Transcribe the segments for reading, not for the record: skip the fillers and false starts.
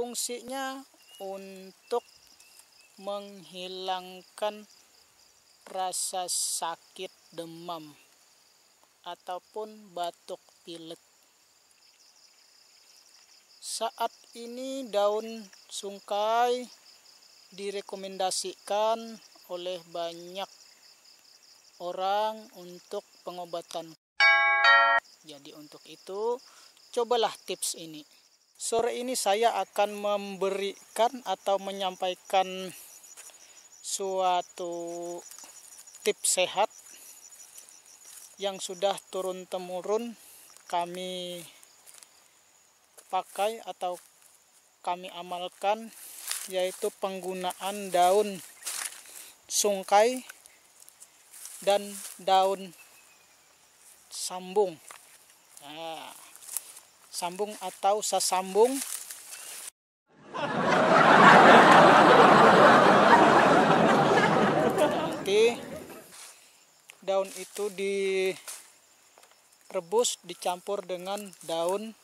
Fungsinya untuk menghilangkan rasa sakit demam ataupun batuk pilek. Saat ini daun sungkai direkomendasikan oleh banyak orang untuk pengobatan. Jadi untuk itu cobalah tips ini. Sore ini saya akan memberikan atau menyampaikan suatu tips sehat yang sudah turun-temurun kami pakai atau kami amalkan, yaitu penggunaan daun sungkai dan daun sambung. Nah, sambung atau sasambung. Nanti daun itu direbus dicampur dengan daun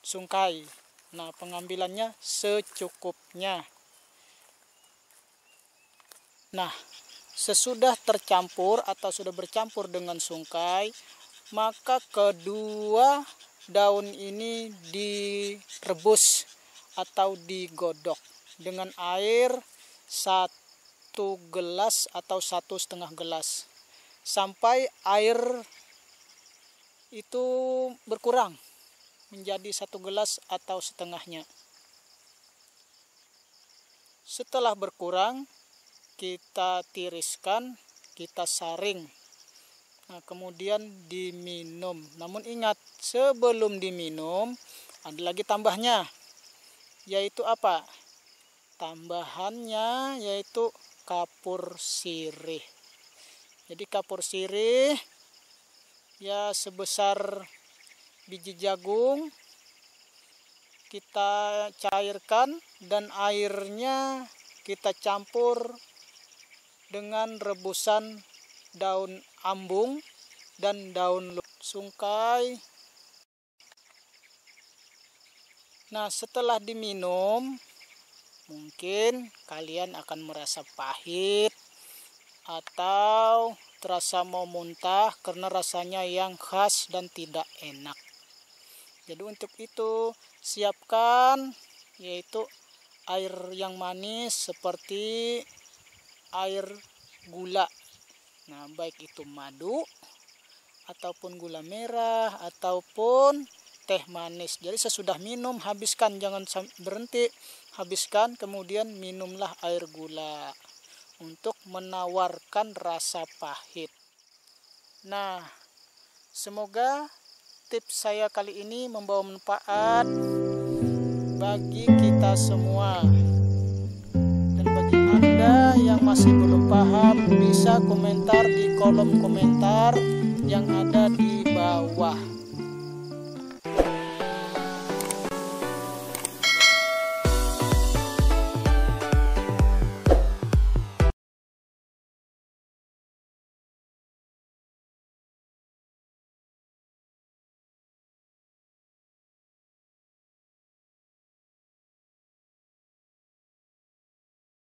sungkai. Nah, pengambilannya secukupnya. Nah, sesudah tercampur atau sudah bercampur dengan sungkai, maka kedua daun ini direbus atau digodok dengan air 1 gelas atau 1,5 gelas sampai air itu berkurang menjadi 1 gelas atau setengahnya. Setelah berkurang, kita tiriskan, kita saring. Nah, kemudian diminum. Namun ingat, sebelum diminum ada lagi tambahnya, yaitu apa? Tambahannya yaitu kapur sirih. Jadi kapur sirih ya sebesar biji jagung kita cairkan dan airnya kita campur dengan rebusan daun ambung dan daun sungkai. Nah, setelah diminum, mungkin kalian akan merasa pahit atau terasa mau muntah karena rasanya yang khas dan tidak enak. Jadi untuk itu siapkan yaitu air yang manis seperti air gula. Nah, baik itu madu ataupun gula merah ataupun teh manis. Jadi sesudah minum habiskan, jangan berhenti, habiskan kemudian minumlah air gula untuk menawarkan rasa pahit. Nah, semoga tips saya kali ini membawa manfaat bagi kita semua. Bagi Anda yang masih belum paham, bisa komentar di kolom komentar yang ada di bawah.